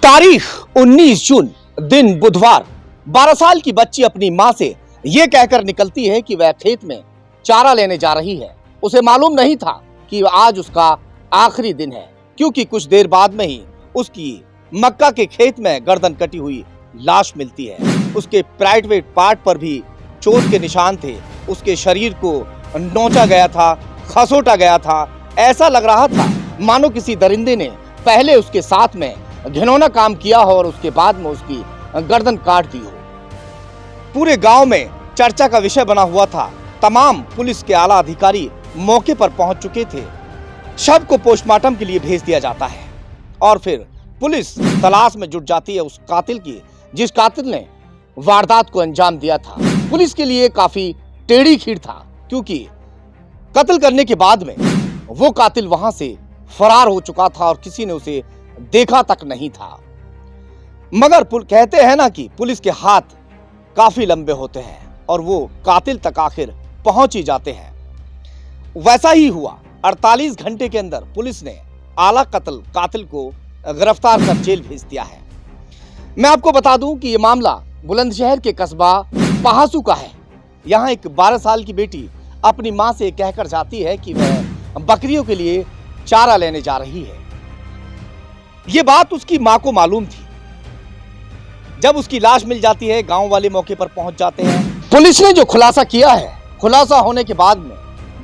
तारीख 19 जून, दिन बुधवार। 12 साल की बच्ची अपनी मां से यह कहकर निकलती है कि वह खेत में चारा लेने जा रही है। उसे मालूम नहीं था कि आज उसका आखिरी दिन है, क्योंकि कुछ देर बाद में ही उसकी मक्का के खेत में गर्दन कटी हुई लाश मिलती है। उसके प्राइवेट पार्ट पर भी चोट के निशान थे। उसके शरीर को नोचा गया था, खसोटा गया था। ऐसा लग रहा था मानो किसी दरिंदे ने पहले उसके साथ में घिनौना काम किया हो और उसके बाद में उसकी गर्दन काट दी हो। पूरे गांव में चर्चा का विषय बना हुआ था। तमाम पुलिस के आला अधिकारी मौके पर पहुंच चुके थे। शव को पोस्टमार्टम के लिए भेज दिया जाता है और फिर पुलिस तलाश में जुट जाती है उस कातिल की, जिस कातिल ने वारदात को अंजाम दिया था। पुलिस के लिए काफी टेढ़ी खीर था, क्योंकि कत्ल करने के बाद में वो कातिल वहां से फरार हो चुका था और किसी ने उसे देखा तक नहीं था। मगर कहते हैं ना कि पुलिस के हाथ काफी लंबे होते हैं और वो कातिल तक आखिर पहुंच ही जाते हैं। वैसा ही हुआ। 48 घंटे के अंदर पुलिस ने आला कातिल को गिरफ्तार कर जेल भेज दिया है। मैं आपको बता दूं कि ये मामला बुलंदशहर के कस्बा पहासू का है। यहाँ एक 12 साल की बेटी अपनी मां से कहकर जाती है कि वह बकरियों के लिए चारा लेने जा रही है। ये बात उसकी मां को मालूम थी। जब उसकी लाश मिल जाती है, गांव वाले मौके पर पहुंच जाते हैं। पुलिस ने जो खुलासा किया है, खुलासा होने के बाद में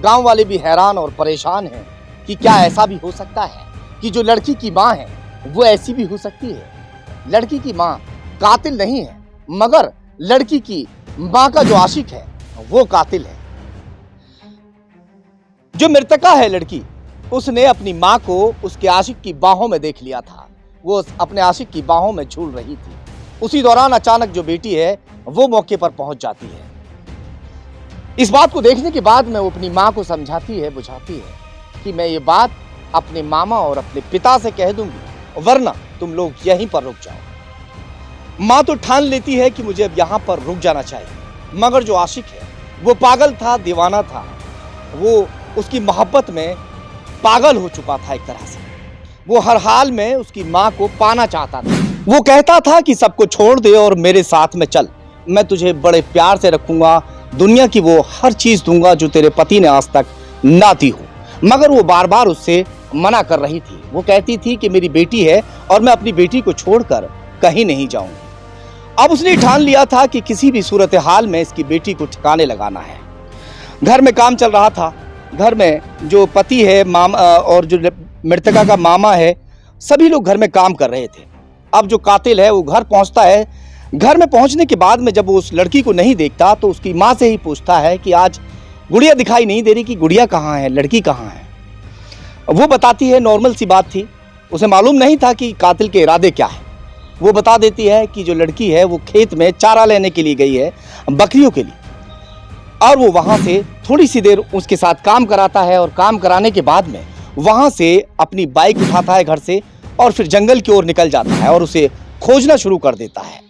गांव वाले भी हैरान और परेशान हैं कि क्या ऐसा भी हो सकता है कि जो लड़की की मां है वो ऐसी भी हो सकती है। लड़की की मां कातिल नहीं है, मगर लड़की की मां का जो आशिक है वो कातिल है। जो मृतका है लड़की, उसने अपनी मां को उसके आशिक की बाहों में देख लिया था। वो अपने आशिक की बाहों में झूल रही थी। उसी दौरान अचानक जो बेटी है वो मौके पर पहुंच जाती है। इस बात को देखने के बाद में वो अपनी मां को समझाती है, बुझाती है कि मैं ये बात अपने मामा और अपने पिता से कह दूंगी, वरना तुम लोग यहीं पर रुक जाओ। मां तो ठान लेती है कि मुझे अब यहां पर रुक जाना चाहिए, मगर जो आशिक है वो पागल था, दीवाना था। वो उसकी मोहब्बत में पागल हो चुका था एक तरह से। वो हर हाल में उसकी मां को पाना चाहता था। वो कहता था कि सबको छोड़ दे और मेरे साथ में चल, मैं तुझे बड़े प्यार से रखूंगा, दुनिया की वो हर चीज दूंगा जो तेरे पति ने आज तक ना दी हो। मगर वो बार बार उससे मना कर रही थी। वो कहती थी कि मेरी बेटी है और मैं अपनी बेटी को छोड़कर कहीं नहीं जाऊंगी। अब उसने ठान लिया था कि किसी भी सूरत हाल में इसकी बेटी को ठिकाने लगाना है। घर में काम चल रहा था। घर में जो पति है, मामा और जो मृतका का मामा है, सभी लोग घर में काम कर रहे थे। अब जो कातिल है वो घर पहुंचता है। घर में पहुंचने के बाद में जब वो उस लड़की को नहीं देखता तो उसकी मां से ही पूछता है कि आज गुड़िया दिखाई नहीं दे रही, कि गुड़िया कहाँ है, लड़की कहाँ है। वो बताती है, नॉर्मल सी बात थी। उसे मालूम नहीं था कि कातिल के इरादे क्या है। वो बता देती है कि जो लड़की है वो खेत में चारा लेने के लिए गई है, बकरियों के लिए, और वो वहां से थोड़ी सी देर उसके साथ काम कराता है और काम कराने के बाद में वहां से अपनी बाइक उठाता है घर से और फिर जंगल की ओर निकल जाता है और उसे खोजना शुरू कर देता है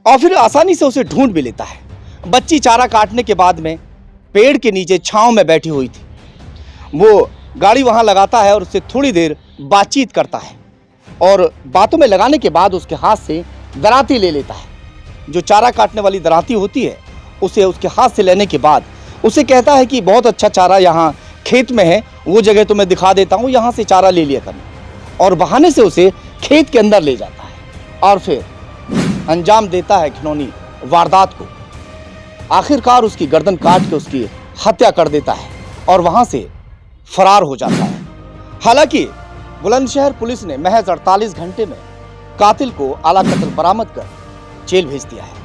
और फिर आसानी से उसे ढूंढ भी लेता है। बच्ची चारा काटने के बाद में पेड़ के नीचे छांव में बैठी हुई थी। वो गाड़ी वहां लगाता है और उससे थोड़ी देर बातचीत करता है और बातों में लगाने के बाद उसके हाथ से दराती ले लेता है। जो चारा काटने वाली दराती होती है उसे उसके हाथ से लेने के बाद उसे कहता है कि बहुत अच्छा चारा यहाँ खेत में है, वो जगह तो मैं दिखा देता हूँ, यहाँ से चारा ले लिया करना। और बहाने से उसे खेत के अंदर ले जाता है और फिर अंजाम देता है घिनौनी वारदात को। आखिरकार उसकी गर्दन काट के उसकी हत्या कर देता है और वहां से फरार हो जाता है। हालांकि बुलंदशहर पुलिस ने महज 48 घंटे में कातिल को आला कत्ल बरामद कर जेल भेज दिया है।